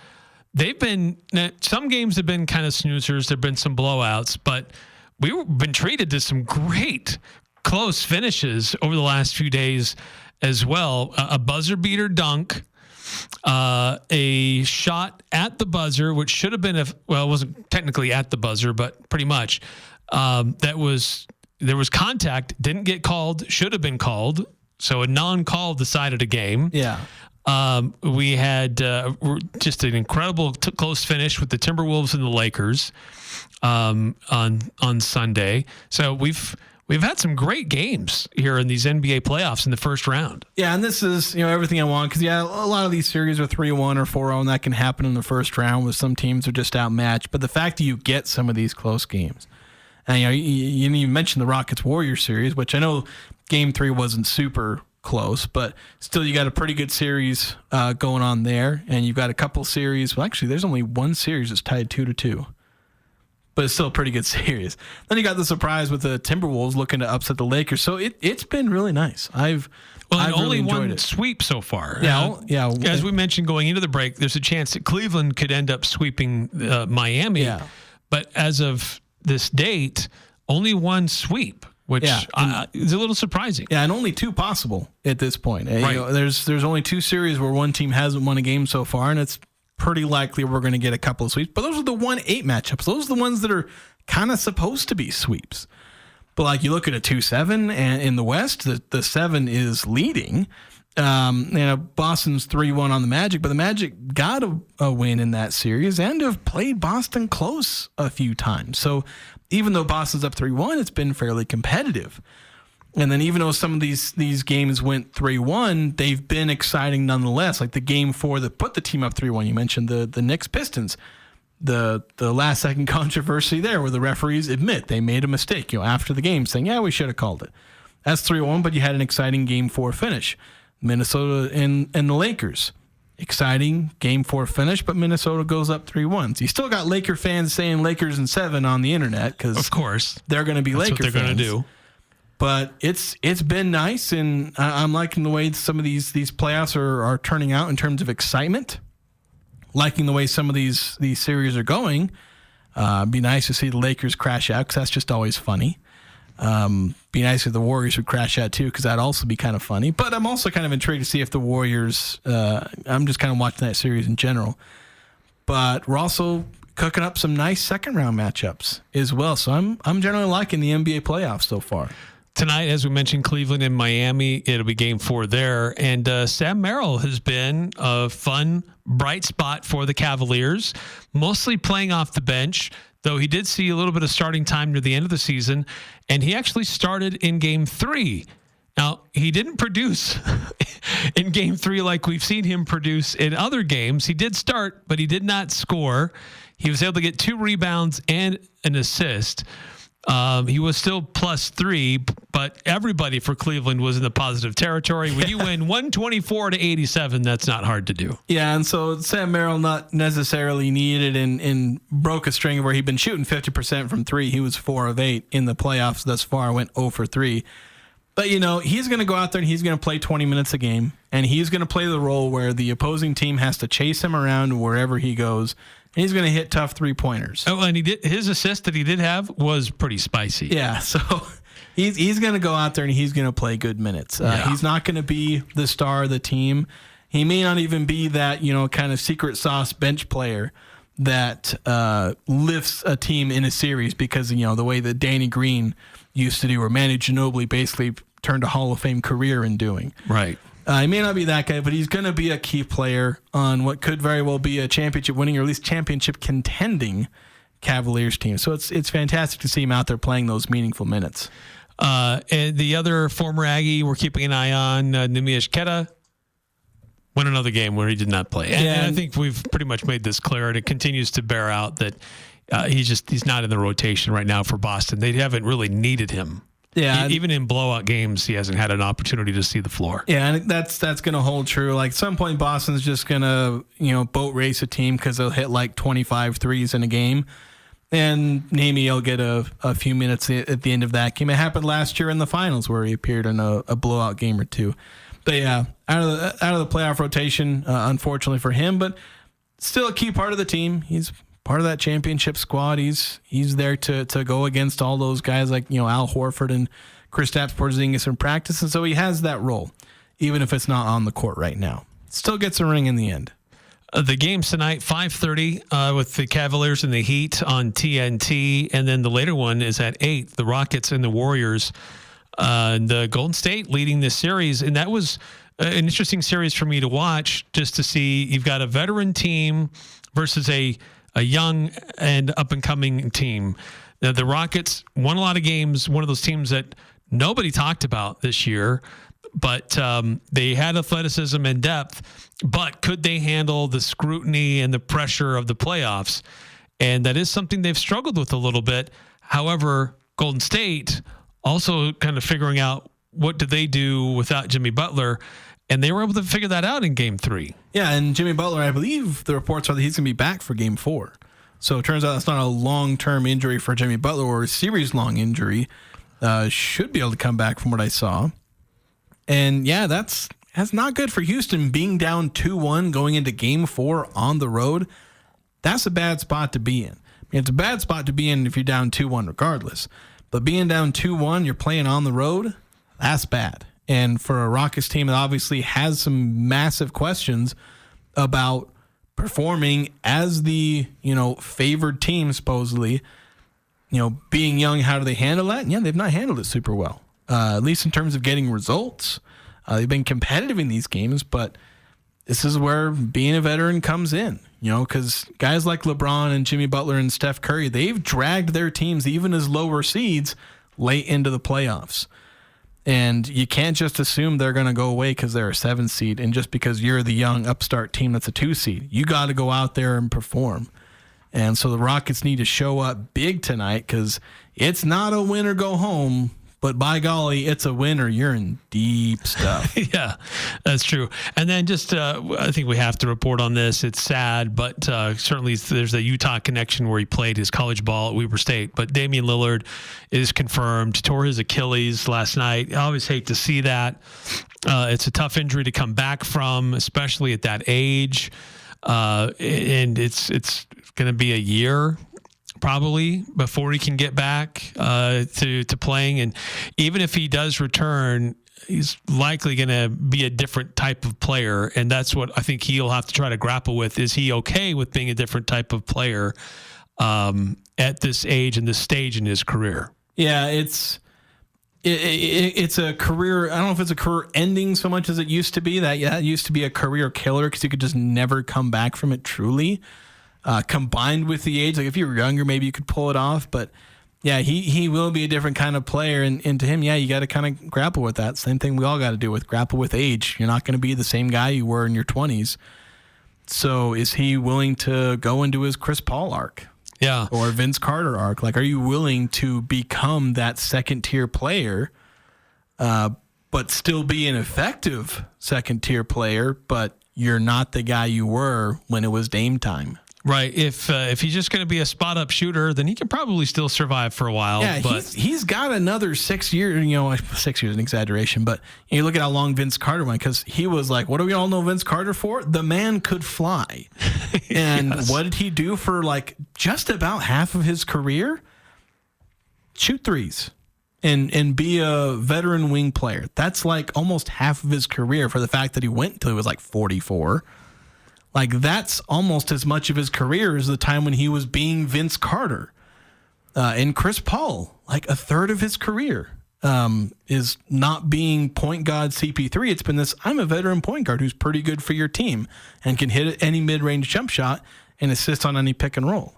some games have been kind of snoozers. There have been some blowouts, but we've been treated to some great close finishes over the last few days as well. A buzzer beater dunk, a shot at the buzzer, which should have been it wasn't technically at the buzzer, but pretty much. There was contact, didn't get called, should have been called. So a non-call decided a game. Yeah. We had just an incredible close finish with the Timberwolves and the Lakers on Sunday. So we've had some great games here in these NBA playoffs in the first round. Yeah, and this is everything I want because a lot of these series are 3-1 or 4-0, and that can happen in the first round with some teams are just outmatched. But the fact that you get some of these close games, and you mentioned the Rockets Warriors series, which I know Game 3 wasn't super close, but still you got a pretty good series going on there, and you've got a couple series. Well, actually, there's only one series that's tied 2-2. But it's still a pretty good series. Then you got the surprise with the Timberwolves looking to upset the Lakers. So it's been really nice. I've only really enjoyed one sweep so far. Yeah. As we mentioned going into the break, there's a chance that Cleveland could end up sweeping Miami. Yeah. But as of this date, only one sweep, which is a little surprising. Yeah, and only two possible at this point. Right. There's only two series where one team hasn't won a game so far, and it's pretty likely we're going to get a couple of sweeps. But those are the 1-8 matchups. Those are the ones that are kind of supposed to be sweeps. But like you look at a 2-7, and in the West, the 7 is leading. Boston's 3-1 on the Magic, but the Magic got a win in that series and have played Boston close a few times. So even though Boston's up 3-1, it's been fairly competitive. And then even though some of these games went 3-1, they've been exciting nonetheless. Like the game 4 that put the team up 3-1, you mentioned the Knicks Pistons. The last second controversy there where the referees admit they made a mistake, after the game, saying, we should have called it. That's 3-1, but you had an exciting game 4 finish. Minnesota and the Lakers. Exciting game 4 finish, but Minnesota goes up 3-1. So you still got Laker fans saying Lakers in 7 on the internet because of course they're going to be Laker fans. That's what they're going to do. But it's been nice, and I'm liking the way some of these playoffs are turning out in terms of excitement. Liking the way some of these series are going. Be nice to see the Lakers crash out because that's just always funny. Be nice if the Warriors would crash out too because that'd also be kind of funny. But I'm also kind of intrigued to see if the Warriors. I'm just kind of watching that series in general. But we're also cooking up some nice second round matchups as well. So I'm generally liking the NBA playoffs so far. Tonight, as we mentioned, Cleveland and Miami, it'll be game 4 there. And Sam Merrill has been a fun, bright spot for the Cavaliers, mostly playing off the bench, though he did see a little bit of starting time near the end of the season. And he actually started in game 3. Now, he didn't produce in game 3 like we've seen him produce in other games. He did start, but he did not score. He was able to get 2 rebounds and an assist. He was still +3, but everybody for Cleveland was in the positive territory. When you win 124-87, that's not hard to do. Yeah, and so Sam Merrill not necessarily needed and broke a string where he'd been shooting 50% from 3. He was 4 of 8 in the playoffs thus far, went 0 for 3. But, he's going to go out there and he's going to play 20 minutes a game, and he's going to play the role where the opposing team has to chase him around wherever he goes. He's going to hit tough 3-pointers. Oh, and his assist that he did have was pretty spicy. Yeah, so he's going to go out there and he's going to play good minutes. He's not going to be the star of the team. He may not even be that, kind of secret sauce bench player that lifts a team in a series because, the way that Danny Green used to do or Manu Ginobili basically turned a Hall of Fame career in doing. Right. He may not be that guy, but he's going to be a key player on what could very well be a championship winning or at least championship contending Cavaliers team. So it's fantastic to see him out there playing those meaningful minutes. And the other former Aggie we're keeping an eye on, Nemish Queta, won another game where he did not play. And I think we've pretty much made this clear, and it continues to bear out that he's not in the rotation right now for Boston. They haven't really needed him. Yeah, even in blowout games, he hasn't had an opportunity to see the floor. Yeah, and that's going to hold true. Like, at some point, Boston's just going to, boat race a team because they'll hit like 25 threes in a game. And maybe he'll get a few minutes at the end of that game. It happened last year in the finals where he appeared in a blowout game or two. But yeah, out of the playoff rotation, unfortunately for him, but still a key part of the team. He's part of that championship squad. He's there to go against all those guys like, Al Horford and Kristaps Porzingis in practice. And so he has that role, even if it's not on the court right now. Still gets a ring in the end. The game's tonight, 5:30 with the Cavaliers and the Heat on TNT. And then the later one is at 8, the Rockets and the Warriors. The Golden State leading this series. And that was an interesting series for me to watch, just to see you've got a veteran team versus a young and up-and-coming team. The Rockets won a lot of games, one of those teams that nobody talked about this year, but they had athleticism and depth. But could they handle the scrutiny and the pressure of the playoffs? And that is something they've struggled with a little bit. However, Golden State also kind of figuring out what do they do without Jimmy Butler, and they were able to figure that out in Game 3. Yeah, and Jimmy Butler, I believe the reports are that he's going to be back for Game 4. So it turns out that's not a long-term injury for Jimmy Butler or a series-long injury. Should be able to come back from what I saw. And yeah, that's not good for Houston. Being down 2-1 going into Game 4 on the road, that's a bad spot to be in. I mean, it's a bad spot to be in if you're down 2-1 regardless. But being down 2-1, you're playing on the road, that's bad. And for a Rockets team that obviously has some massive questions about performing as the, favored team, supposedly, being young, how do they handle that? And yeah, they've not handled it super well, at least in terms of getting results. They've been competitive in these games, but this is where being a veteran comes in, because guys like LeBron and Jimmy Butler and Steph Curry, they've dragged their teams, even as lower seeds, late into the playoffs. And you can't just assume they're going to go away because they're a 7 seed and just because you're the young upstart team that's a 2 seed. You got to go out there and perform. And so the Rockets need to show up big tonight because it's not a win or go home, but by golly, it's a win or you're in deep stuff. Yeah, that's true. And then just, I think we have to report on this. It's sad, but certainly there's a Utah connection where he played his college ball at Weber State. But Damian Lillard is confirmed, tore his Achilles last night. I always hate to see that. It's a tough injury to come back from, especially at that age. And it's going to be a year probably before he can get back to playing. And even if he does return, he's likely going to be a different type of player. And that's what I think he'll have to try to grapple with. Is he okay with being a different type of player at this age and this stage in his career? Yeah, it's a career. I don't know if it's a career ending so much as it used to be. That it used to be a career killer because you could just never come back from it truly. Combined with the age, like if you were younger, maybe you could pull it off. But yeah, he will be a different kind of player. And to him, yeah, you got to kind of grapple with that. Same thing we all got to do with grapple with age. You're not going to be the same guy you were in your 20s. So is he willing to go into his Chris Paul arc? Yeah. Or Vince Carter arc? Like, are you willing to become that second tier player, but still be an effective second tier player, but you're not the guy you were when it was Dame time? Right. If he's just going to be a spot up shooter, then he can probably still survive for a while. Yeah, but he's got another 6 years. 6 years is an exaggeration, but you look at how long Vince Carter went, because he was like, what do we all know Vince Carter for? The man could fly. And yes. What did he do for like just about half of his career? Shoot threes and be a veteran wing player. That's like almost half of his career for the fact that he went until he was like 44. Like, that's almost as much of his career as the time when he was being Vince Carter. And Chris Paul, like a third of his career, is not being point guard CP3. It's been this, I'm a veteran point guard who's pretty good for your team and can hit any mid-range jump shot and assist on any pick and roll.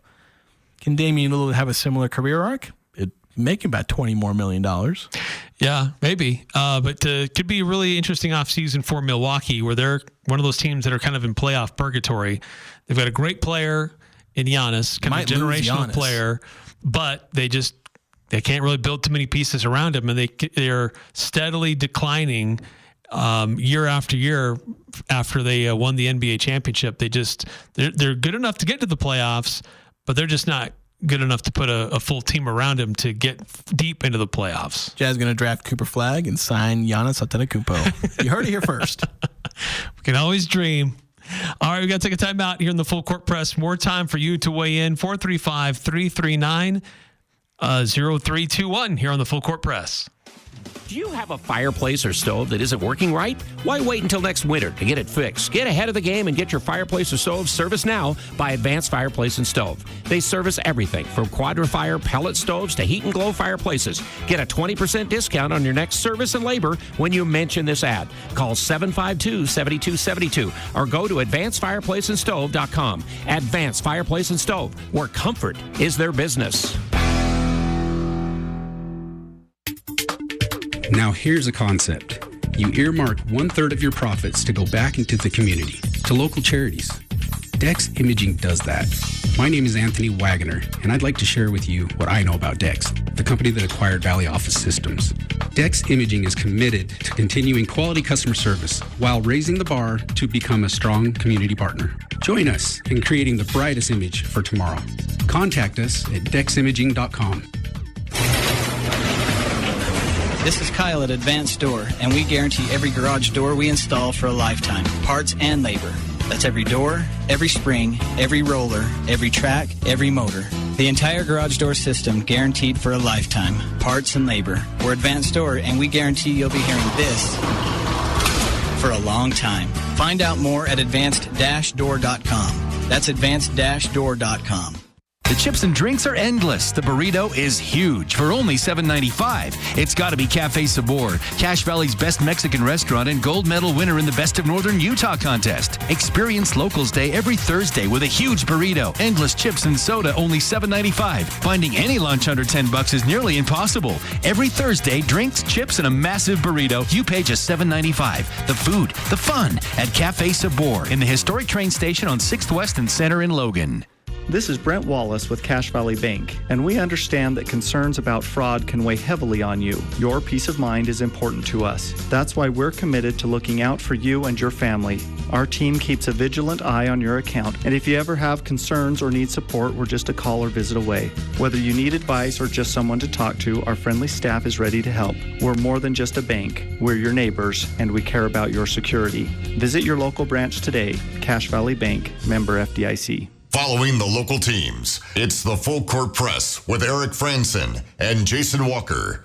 Can Damian Lillard have a similar career arc? It'd make him about $20 million more. Yeah, maybe. But could be a really interesting offseason for Milwaukee, where they're one of those teams that are kind of in playoff purgatory. They've got a great player in Giannis, kind of a generational player, but they just They can't really build too many pieces around him, and they're steadily declining year after year. After they won the NBA championship, they're good enough to get to the playoffs, but they're just not good enough to put a full team around him to get deep into the playoffs. Jazz going to draft Cooper Flagg and sign Giannis Antetokounmpo. You heard it here first. We can always dream. All right, we got to take a time out here in the Full Court Press. More time for you to weigh in. 435-339-0321 here on the Full Court Press. Do you have a fireplace or stove that isn't working right? Why wait until next winter to get it fixed? Get ahead of the game and get your fireplace or stove serviced now by Advanced Fireplace and Stove. They service everything from Quadra-Fire pellet stoves to heat and glow fireplaces. Get a 20% discount on your next service and labor when you mention this ad. Call 752-7272 or go to advancedfireplaceandstove.com. Advanced Fireplace and Stove, where comfort is their business. Now here's a concept. You earmark 1/3 of your profits to go back into the community, to local charities. Dex Imaging does that. My name is Anthony Wagoner, and I'd like to share with you what I know about Dex, the company that acquired Valley Office Systems. Dex Imaging is committed to continuing quality customer service while raising the bar to become a strong community partner. Join us in creating the brightest image for tomorrow. Contact us at deximaging.com. This is Kyle at Advanced Door, and we guarantee every garage door we install for a lifetime, parts and labor. That's every door, every spring, every roller, every track, every motor. The entire garage door system guaranteed for a lifetime, parts and labor. We're Advanced Door, and we guarantee you'll be hearing this for a long time. Find out more at advanced-door.com. That's advanced-door.com. The chips and drinks are endless. The burrito is huge for only $7.95. It's got to be Cafe Sabor, Cache Valley's best Mexican restaurant and gold medal winner in the Best of Northern Utah contest. Experience Locals Day every Thursday with a huge burrito, endless chips and soda, only $7.95. Finding any lunch under $10 is nearly impossible. Every Thursday, drinks, chips, and a massive burrito. You pay just $7.95. The food, the fun at Cafe Sabor in the historic train station on 6th West and Center in Logan. This is Brent Wallace with Cache Valley Bank, and we understand that concerns about fraud can weigh heavily on you. Your peace of mind is important to us. That's why we're committed to looking out for you and your family. Our team keeps a vigilant eye on your account, and if you ever have concerns or need support, we're just a call or visit away. Whether you need advice or just someone to talk to, our friendly staff is ready to help. We're more than just a bank. We're your neighbors, and we care about your security. Visit your local branch today. Cache Valley Bank, member FDIC. Following the local teams, it's the Full Court Press with Eric Frandsen and Jason Walker.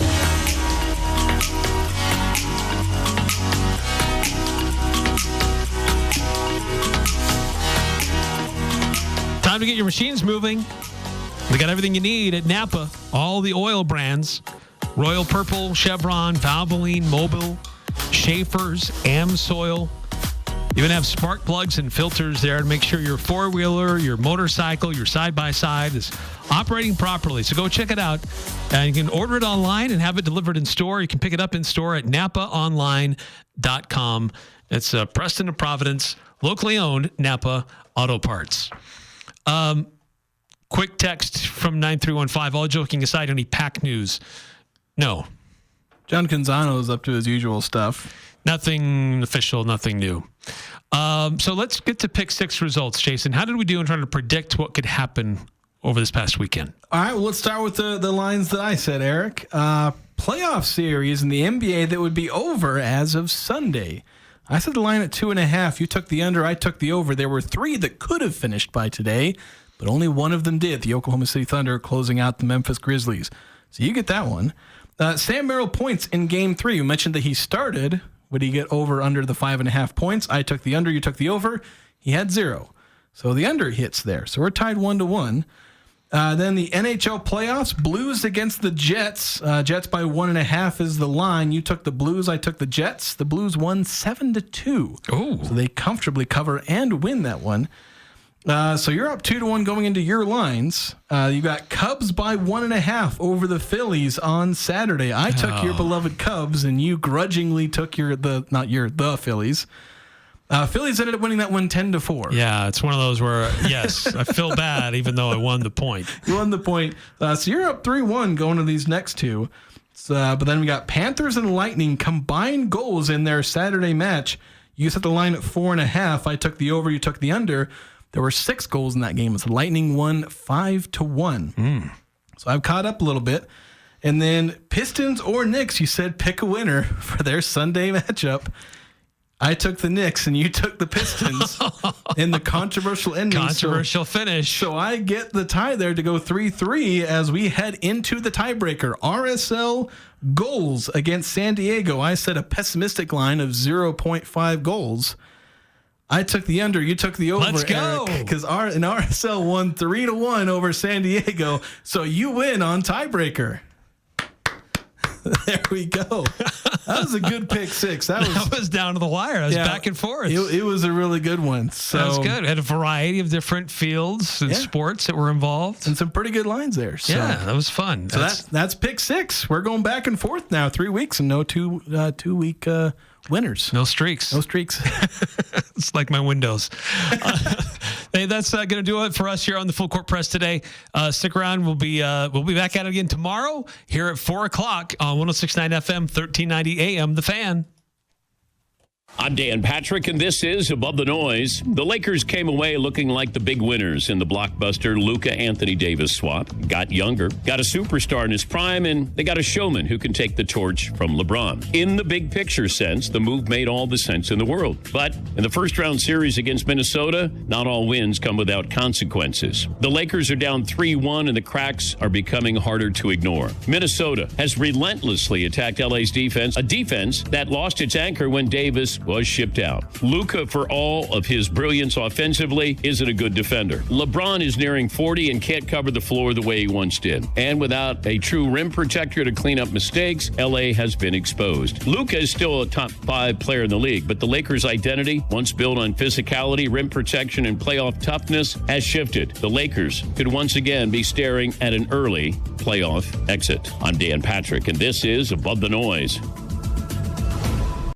Time to get your machines moving. We got everything you need at Napa. All the oil brands. Royal Purple, Chevron, Valvoline, Mobil, Schaefer's, Amsoil. You even have spark plugs and filters there to make sure your four-wheeler, your motorcycle, your side-by-side is operating properly. So go check it out. And you can order it online and have it delivered in store. You can pick it up in store at napaonline.com. It's Preston and Providence, locally owned Napa Auto Parts. Quick text from 9315. All joking aside, any Pack news? No. John Canzano is up to his usual stuff. Nothing official, nothing new. So let's get to pick six results, Jason. How did we do in trying to predict what could happen over this past weekend? All right, well, let's start with the lines that I said, Eric. Playoff series in the NBA that would be over as of Sunday. I said the line at 2.5. You took the under, I took the over. There were three that could have finished by today, but only one of them did. The Oklahoma City Thunder closing out the Memphis Grizzlies. So you get that one. Sam Merrill points in Game 3. You mentioned that he started. Would he get over under the 5.5 points? I took the under, you took the over. He had 0. So the under hits there. So we're tied 1-1. Then the NHL playoffs, Blues against the Jets. Jets by 1.5 is the line. You took the Blues, I took the Jets. The Blues won 7-2. Oh. So they comfortably cover and win that one. So you're up 2-1 going into your lines. You got Cubs by 1.5 over the Phillies on Saturday. I took your beloved Cubs, and you grudgingly took the Phillies. Phillies ended up winning that one 10-4. Yeah, it's one of those where, yes, I feel bad even though I won the point. You won the point. So you're up 3-1 going to these next two. But then we got Panthers and Lightning combined goals in their Saturday match. You set the line at 4.5. I took the over. You took the under. There were 6 goals in that game. The Lightning won 5-1. So I've caught up a little bit. And then Pistons or Knicks, you said pick a winner for their Sunday matchup. I took the Knicks and you took the Pistons in the controversial ending. Controversial finish. So I get the tie there to go 3-3 as we head into the tiebreaker. RSL goals against San Diego. I set a pessimistic line of 0.5 goals. I took the under. You took the over. Let's go. Because RSL won 3-1 over San Diego. So you win on tiebreaker. There we go. That was a good pick 6. That was down to the wire. I was back and forth. It was a really good one. So that was good. Had a variety of different fields and sports that were involved. And some pretty good lines there. So, yeah, that was fun. So that's pick 6. We're going back and forth now. 3 weeks and no 2-week winners. No streaks. No streaks. It's like my windows. Hey, that's going to do it for us here on the Full Court Press today. Stick around. We'll be back at it again tomorrow here at 4:00 on 106.9 FM, 1390 AM. The Fan. I'm Dan Patrick, and this is Above the Noise. The Lakers came away looking like the big winners in the blockbuster Luka-Anthony Davis swap. Got younger, got a superstar in his prime, and they got a showman who can take the torch from LeBron. In the big picture sense, the move made all the sense in the world. But in the first-round series against Minnesota, not all wins come without consequences. The Lakers are down 3-1, and the cracks are becoming harder to ignore. Minnesota has relentlessly attacked LA's defense, a defense that lost its anchor when Davis was shipped out. Luka, for all of his brilliance offensively, isn't a good defender. LeBron is nearing 40 and can't cover the floor the way he once did. And without a true rim protector to clean up mistakes, LA has been exposed. Luka is still a top 5 player in the league, but the Lakers' identity, once built on physicality, rim protection, and playoff toughness, has shifted. The Lakers could once again be staring at an early playoff exit. I'm Dan Patrick, and this is Above the Noise.